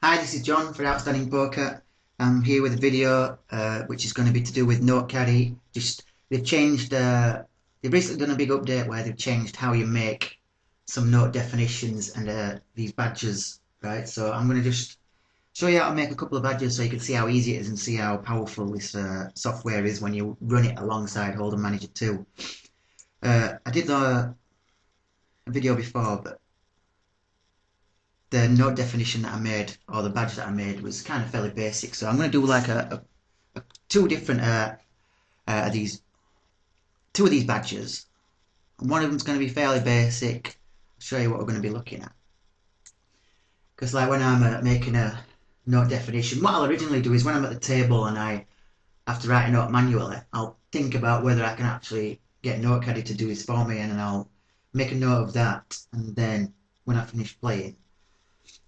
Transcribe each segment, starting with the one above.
Hi, this is John for Outstanding Poker. I'm here with a video which is going to be to do with NoteCaddy. They've recently done a big update where they've changed how you make some note definitions and these badges, right? So I'm going to just show you how to make a couple of badges so you can see how easy it is and see how powerful this software is when you run it alongside Hold'em Manager 2. I did a video before, but the note definition that I made, or the badge that I made, was kind of fairly basic. So I'm going to do like two different these two of these badges. And one of them's going to be fairly basic. I'll show you what we're going to be looking at. Because like when I'm making a note definition, what I'll originally do is when I'm at the table and I have to write a note manually, I'll think about whether I can actually get NoteCaddy to do this for me, and then I'll make a note of that. And then when I finish playing,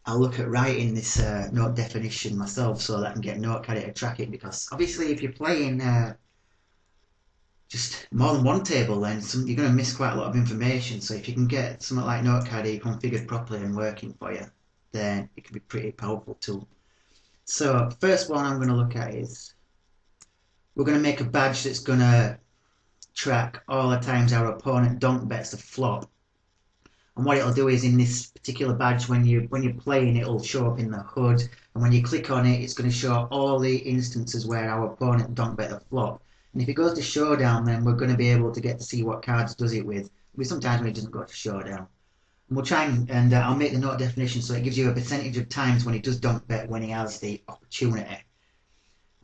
I'll look at writing this note definition myself so that I can get NoteCaddy to track it, because obviously if you're playing just more than one table, then you're going to miss quite a lot of information. So if you can get something like NoteCaddy configured properly and working for you, then it can be pretty powerful tool. So first one I'm going to look at is we're going to make a badge that's going to track all the times our opponent donk bets the flop. And what it'll do is in this particular badge, when you're playing, it'll show up in the HUD, and when you click on it, it's going to show all the instances where our opponent donk bet the flop. And if it goes to showdown, then we're going to be able to get to see what cards does it with. Sometimes when it doesn't go to showdown. And we'll try and I'll make the note definition so it gives you a percentage of times when he does donk bet when he has the opportunity.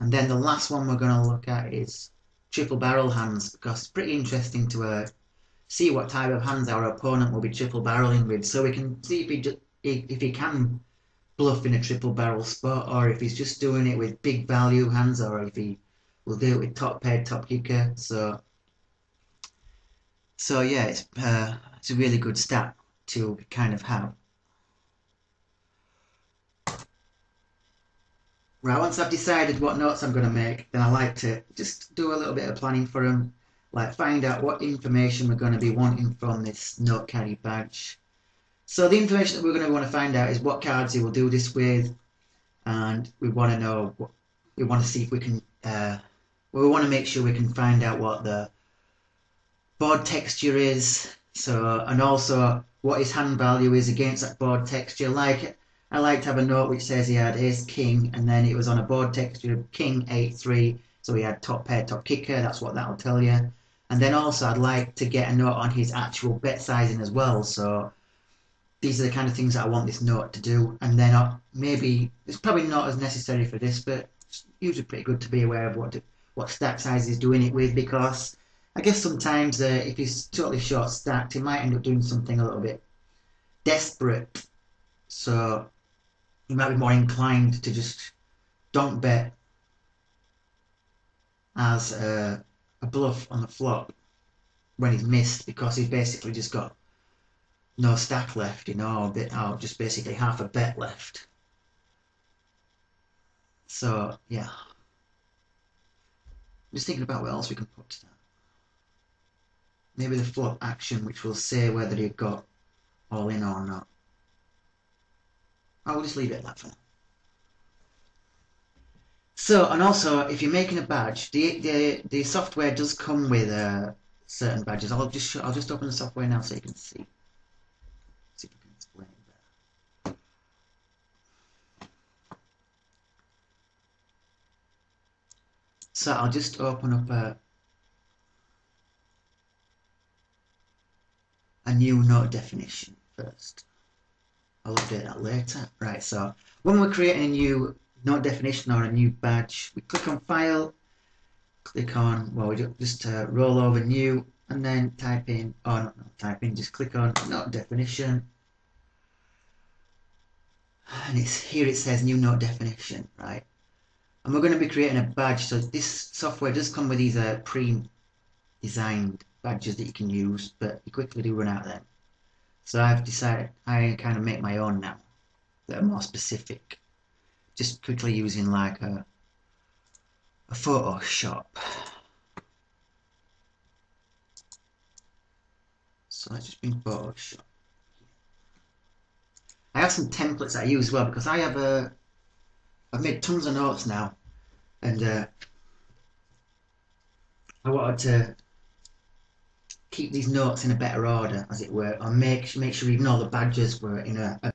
And then the last one we're going to look at is triple barrel hands, because it's pretty interesting to see what type of hands our opponent will be triple barreling with, so we can see if he can bluff in a triple barrel spot, or if he's just doing it with big value hands, or if he will do it with top pair, top kicker. So yeah, it's a really good stat to kind of have. Right, once I've decided what notes I'm going to make, then I like to just do a little bit of planning for them. Like find out what information we're going to be wanting from this NoteCaddy badge. So the information that we're going to want to find out is what cards he will do this with, and we want to know what we want to see if we can. We want to make sure we can find out what the board texture is. So, and also what his hand value is against that board texture. Like I like to have a note which says he had ace king, and then it was on a board texture of king 8-3. So he had top pair, top kicker. That's what that'll tell you. And then also I'd like to get a note on his actual bet sizing as well. So these are the kind of things that I want this note to do. And then maybe, it's probably not as necessary for this, but it's usually pretty good to be aware of what stack size he's doing it with, because I guess sometimes if he's totally short stacked, he might end up doing something a little bit desperate. So he might be more inclined to just donk bet as a bluff on the flop when he's missed, because he's basically just got no stack left, or just basically half a bet left. So yeah, just thinking about what else we can put to that. Maybe the flop action, which will say whether he got all in or not. I will just leave it at that for now. So, and also, if you're making a badge, the software does come with certain badges. I'll just open the software now so you can see. See if I can explain it better. So I'll just open up a new note definition first. I'll update that later. Right. So when we're creating a new note definition or a new badge, we click on File, click on, well, we just roll over New, and then type in, not type in, just click on Note Definition, and here it says New Note Definition, right? And we're going to be creating a badge. So this software does come with these pre-designed badges that you can use, but you quickly do run out of them. So I've decided I kind of make my own now that are more specific. Just quickly using like a Photoshop. So let's just bring Photoshop. I have some templates that I use as well, because I have I've made tons of notes now, and I wanted to keep these notes in a better order, as it were, and make sure even all the badges were in a